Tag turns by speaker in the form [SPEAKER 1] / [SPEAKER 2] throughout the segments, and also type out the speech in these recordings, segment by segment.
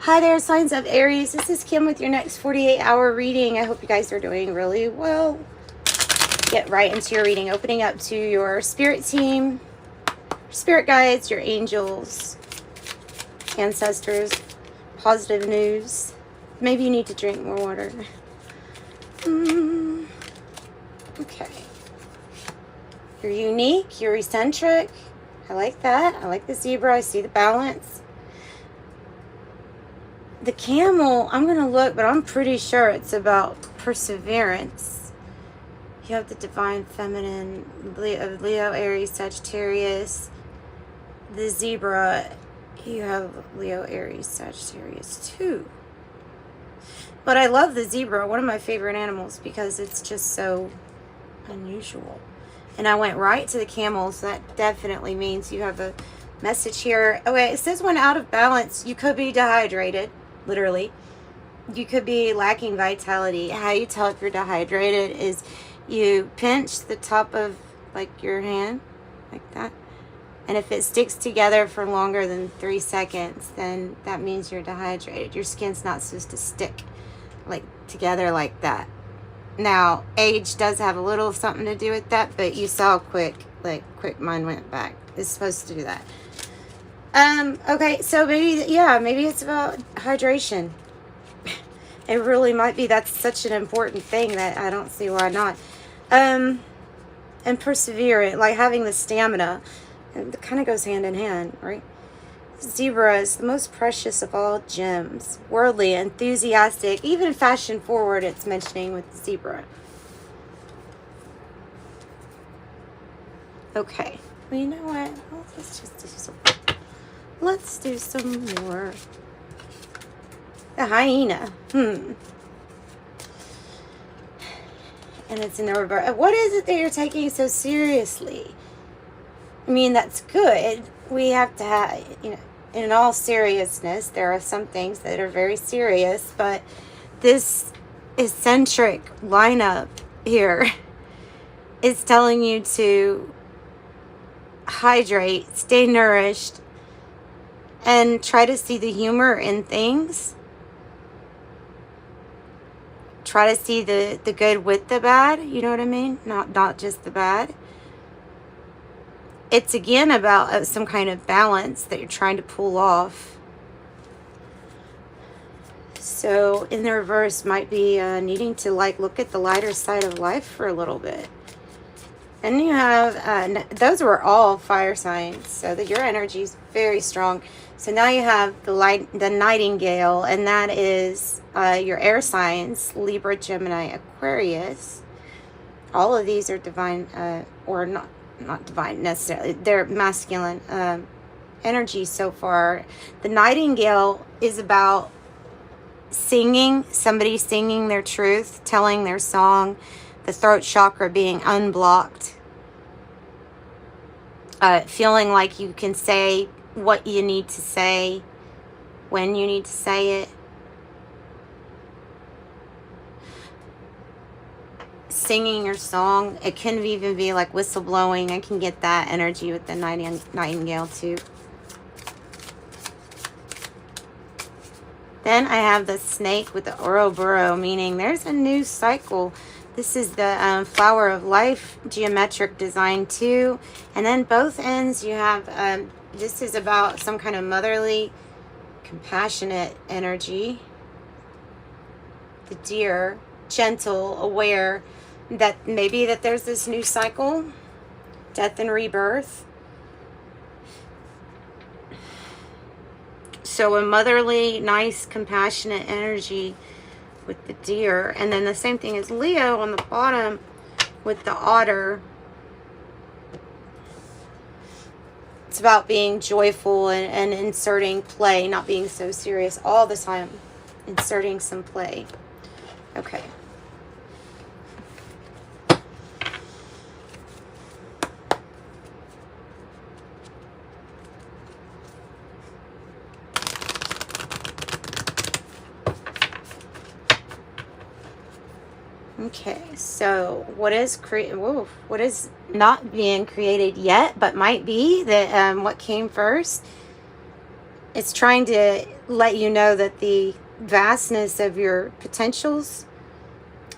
[SPEAKER 1] Hi there, signs of Aries. This is Kim with your next 48-hour reading. I hope you guys are doing really well. Get right into your reading, opening up to your spirit team, spirit guides, your angels, ancestors, positive news. Maybe you need to drink more water. Okay. You're unique, you're eccentric. I like that. I like the zebra. I see the balance. The camel, I'm going to look, but I'm pretty sure it's about perseverance. You have the divine feminine, Leo, Aries, Sagittarius. The zebra, you have Leo, Aries, Sagittarius too. But I love the zebra, one of my favorite animals, because it's just so unusual. And I went right to the camel, so that definitely means you have a message here. Okay, it says when out of balance, you could be dehydrated. Literally, you could be lacking vitality. How you tell if you're dehydrated is you pinch the top of like your hand like that, and if it sticks together for longer than 3 seconds, then that means you're dehydrated. Your skin's not supposed to stick like together like that. Now age does have a little something to do with that, but you saw quick mine went back. It's supposed to do that. Okay, so maybe, yeah, maybe it's about hydration. It really might be. That's such an important thing that I don't see why not. And perseverance, like having the stamina. It kind of goes hand in hand, right? Zebra is the most precious of all gems. Worldly, enthusiastic, even fashion forward, it's mentioning with the zebra. Okay, well, you know what? Well, let's just do some. Let's do some more. The hyena. And it's in the reverse. What is it that you're taking so seriously? I mean, that's good. We have to have, you know, in all seriousness, there are some things that are very serious, but this eccentric lineup here is telling you to hydrate, stay nourished, and try to see the humor in things. Try to see the good with the bad, you know what I mean? Not just the bad. It's again about some kind of balance that you're trying to pull off. So in the reverse might be needing to like look at the lighter side of life for a little bit. And you have, those were all fire signs, so that your energy is very strong. So now you have the nightingale, and that is your air signs, Libra, Gemini, Aquarius. All of these are divine, or not divine necessarily. They're masculine energy so far. The nightingale is about singing, somebody singing their truth, telling their song, the throat chakra being unblocked. Feeling like you can say what you need to say, when you need to say it. Singing your song. It can even be like whistleblowing. I can get that energy with the nightingale too. Then I have the snake with the Ouroboros, meaning there's a new cycle. This is the flower of life, geometric design too. And then both ends you have, this is about some kind of motherly, compassionate energy. The deer, gentle, aware that maybe that there's this new cycle, death and rebirth. So a motherly, nice, compassionate energy with the deer. And then the same thing as Leo on the bottom with the otter. It's about being joyful and inserting play, not being so serious all the time. Inserting some play. Okay. Okay, so what is not being created yet, but might be that what came first? It's trying to let you know that the vastness of your potentials,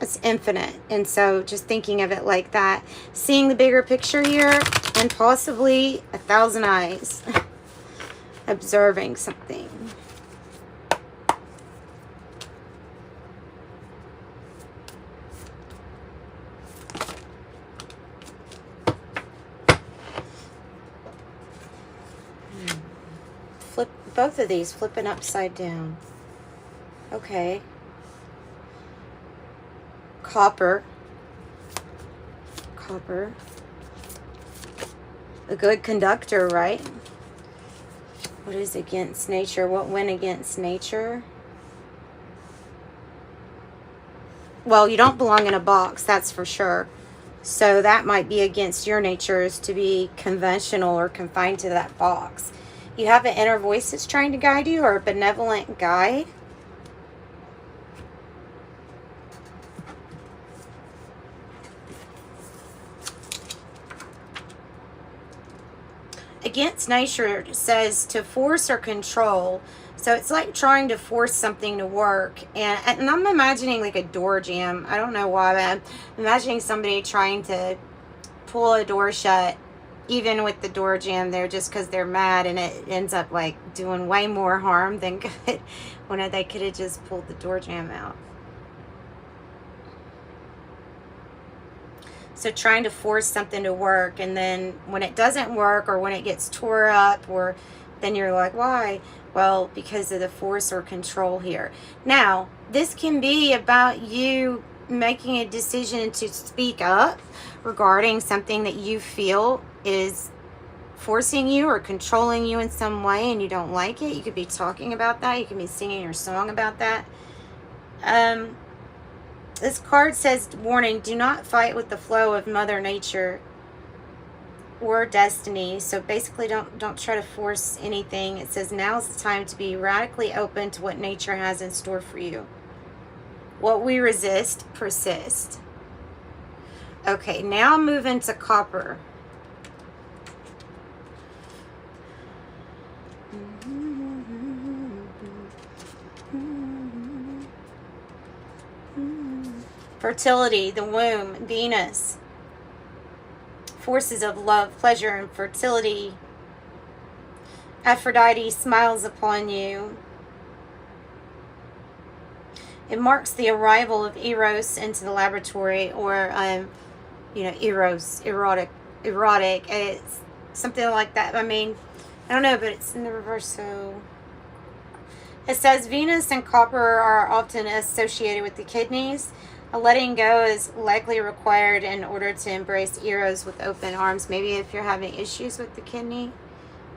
[SPEAKER 1] it's infinite. And so just thinking of it like that, seeing the bigger picture here, and possibly 1,000 eyes observing something. Flip both of these, flipping upside down. Okay. Copper. Copper. A good conductor, right? What is against nature? What went against nature? Well, you don't belong in a box, that's for sure. So that might be against your nature, is to be conventional or confined to that box. You have an inner voice that's trying to guide you, or a benevolent guide. Against nature says to force or control. So it's like trying to force something to work. And I'm imagining like a door jam. I don't know why, but I'm imagining somebody trying to pull a door shut, even with the door jam there, just because they're mad, and it ends up like doing way more harm than good when they could have just pulled the door jam out. So trying to force something to work, and then when it doesn't work, or when it gets tore up, or then you're like, why? Well, because of the force or control here. Now, this can be about you making a decision to speak up regarding something that you feel is forcing you or controlling you in some way, and you don't like it. You could be talking about that. You could be singing your song about that. This card says, warning, do not fight with the flow of Mother Nature or destiny. So basically don't try to force anything. It says now's the time to be radically open to what nature has in store for you. What we resist persists. Okay, now move into copper. Fertility, the womb, Venus. Forces of love, pleasure, and fertility. Aphrodite smiles upon you. It marks the arrival of Eros into the laboratory, or, Eros, erotic. It's something like that. I mean, I don't know, but it's in the reverse, so... It says Venus and copper are often associated with the kidneys. A letting go is likely required in order to embrace Eros with open arms. Maybe if you're having issues with the kidney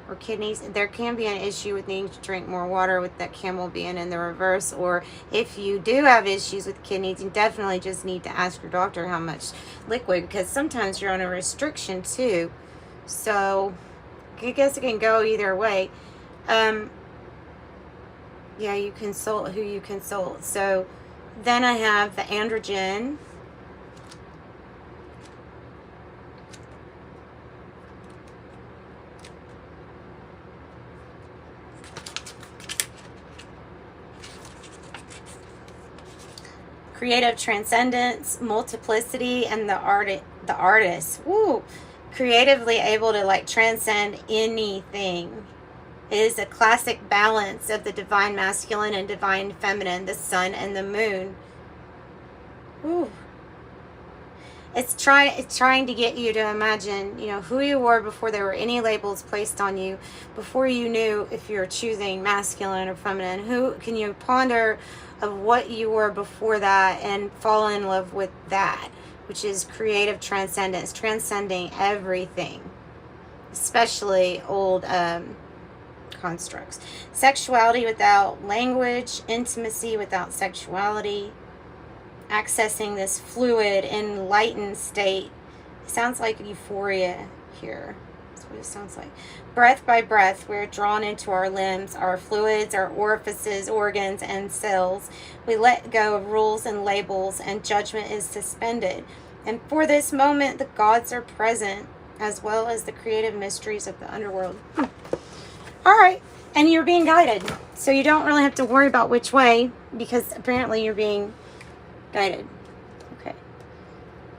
[SPEAKER 1] or kidneys, there can be an issue with needing to drink more water, with that camel being in the reverse. Or if you do have issues with kidneys, you definitely just need to ask your doctor how much liquid, because sometimes you're on a restriction too. So I guess it can go either way. Yeah, you consult who you consult. So then I have the androgen. Creative transcendence, multiplicity, and the artist. Woo! Creatively able to like transcend anything. It is a classic balance of the divine masculine and divine feminine, the sun and the moon. Ooh. It's trying to get you to imagine, who you were before there were any labels placed on you, before you knew if you're choosing masculine or feminine. Who can you ponder of what you were before that and fall in love with that, which is creative transcendence, transcending everything, especially old constructs. Sexuality without language, intimacy without sexuality, accessing this fluid, enlightened state. It sounds like euphoria here. That's what it sounds like. Breath by breath, we're drawn into our limbs, our fluids, our orifices, organs, and cells. We let go of rules and labels, and judgment is suspended. And for this moment, the gods are present, as well as the creative mysteries of the underworld. All right, And you're being guided. So you don't really have to worry about which way, because apparently you're being guided. Okay.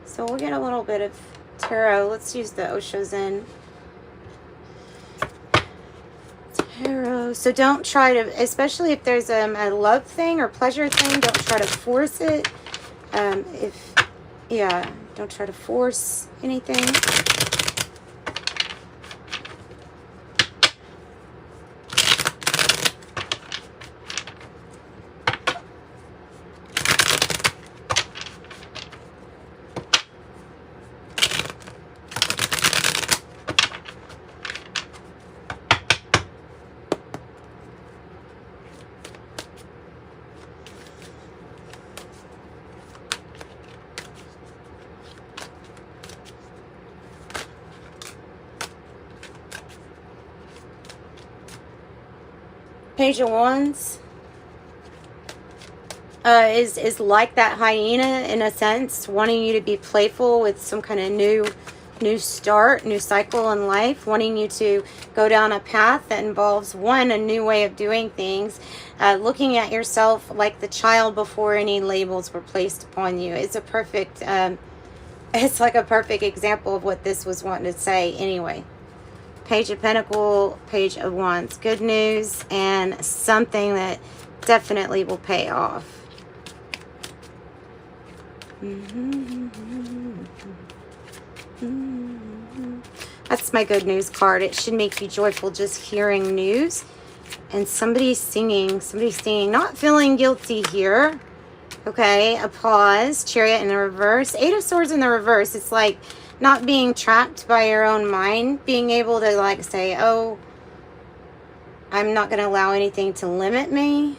[SPEAKER 1] So we'll get a little bit of tarot. Let's use the Osho Zen Tarot. So don't try to, especially if there's a love thing or pleasure thing, don't try to force it. Don't try to force anything. Page of Wands is like that hyena in a sense, wanting you to be playful with some kind of new start, new cycle in life, wanting you to go down a path that involves, one, a new way of doing things, looking at yourself like the child before any labels were placed upon you. It's a perfect, it's like a perfect example of what this was wanting to say anyway. Page of Pentacles, Page of Wands. Good news and something that definitely will pay off. That's my good news card. It should make you joyful just hearing news. And somebody's singing, not feeling guilty here. Okay, a pause. Chariot in the reverse. Eight of Swords in the reverse. It's like not being trapped by your own mind, being able to like say, oh, I'm not going to allow anything to limit me.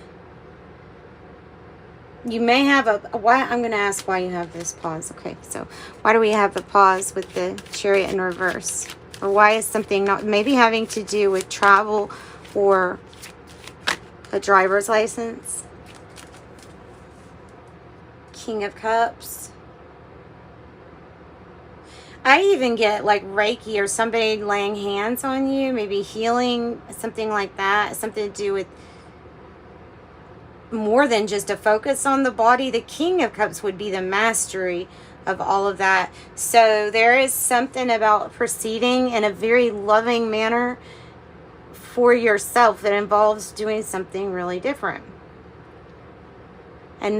[SPEAKER 1] You may have why, I'm going to ask why you have this pause. Okay, so why do we have the pause with the Chariot in reverse? Or why is something not maybe having to do with travel or a driver's license? King of Cups. I even get like Reiki or somebody laying hands on you, maybe healing, something like that. Something to do with more than just a focus on the body. The King of Cups would be the mastery of all of that. So there is something about proceeding in a very loving manner for yourself that involves doing something really different. And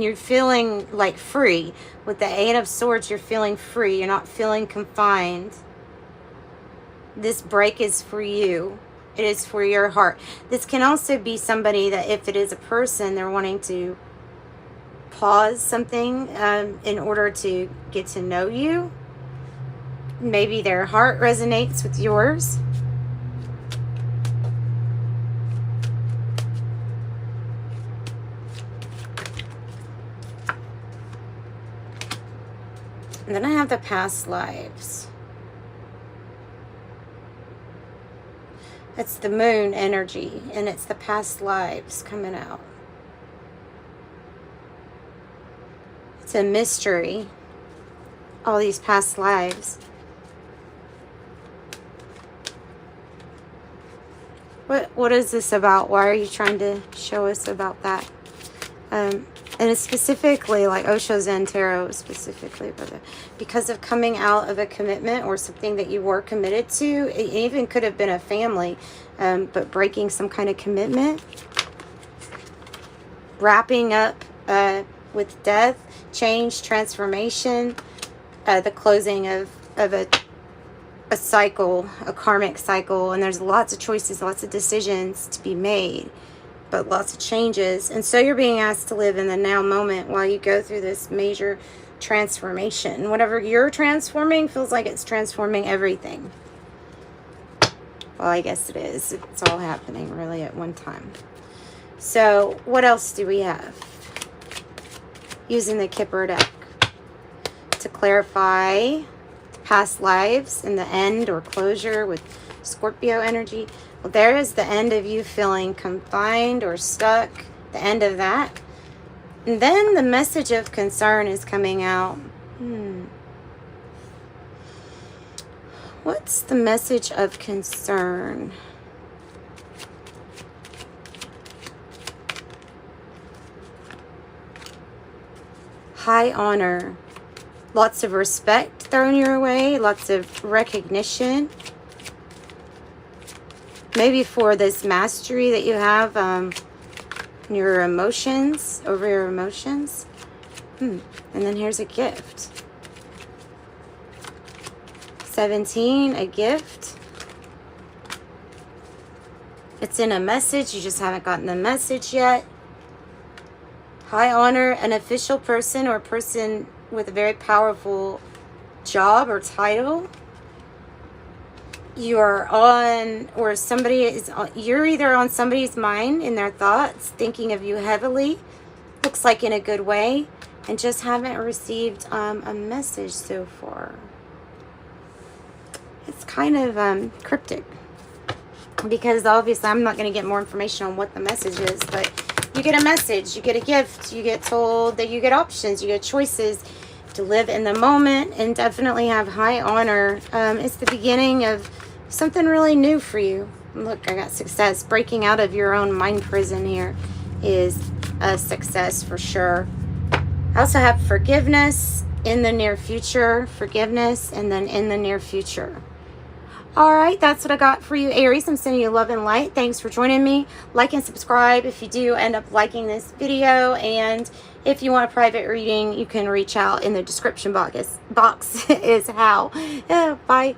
[SPEAKER 1] you're feeling like free. With the Eight of Swords, you're feeling free. You're not feeling confined. This break is for you. It is for your heart. This can also be somebody that, if it is a person, they're wanting to pause something in order to get to know you. Maybe their heart resonates with yours. And then I have the past lives. It's the moon energy, and it's the past lives coming out. It's a mystery, all these past lives. What is this about? Why are you trying to show us about that? And it's specifically like Osho Zen Tarot, specifically because of coming out of a commitment or something that you were committed to. It even could have been a family, but breaking some kind of commitment. Wrapping up with death, change, transformation, the closing of a cycle, a karmic cycle. And there's lots of choices, lots of decisions to be made, but lots of changes. And so you're being asked to live in the now moment while you go through this major transformation. Whatever you're transforming feels like it's transforming everything. Well, I guess it is. It's all happening really at one time. So what else do we have? Using the Kipper deck to clarify past lives and the end or closure with Scorpio energy. Well, there is the end of you feeling confined or stuck, the end of that. And then the message of concern is coming out. What's the message of concern? high honor. Lots of respect thrown your way, lots of recognition. Maybe for this mastery that you have your emotions, over your emotions. And then here's a gift. 17, a gift. It's in a message, you just haven't gotten the message yet. High honor, an official person or person with a very powerful job or title. You are on, or somebody is on, you're either on somebody's mind in their thoughts, thinking of you heavily, looks like in a good way, and just haven't received a message so far. It's kind of cryptic, because obviously I'm not going to get more information on what the message is, but you get a message, you get a gift, you get told that you get options, you get choices to live in the moment, and definitely have high honor. It's the beginning of something really new for you. Look, I got success. Breaking out of your own mind prison here is a success for sure. I also have forgiveness in the near future. Forgiveness, and then in the near future. All right, that's what I got for you, Aries. I'm sending you love and light. Thanks for joining me. Like and subscribe if you do end up liking this video. And if you want a private reading, you can reach out in the description box is how. Bye.